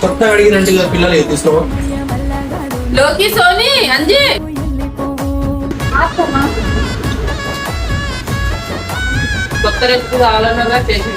కొత్తగా అడిగినట్టుగా పిల్లలు తీసుకో లోకి సోని అంజీ కొత్త రెసిపీ కావాలన్నగా చేసి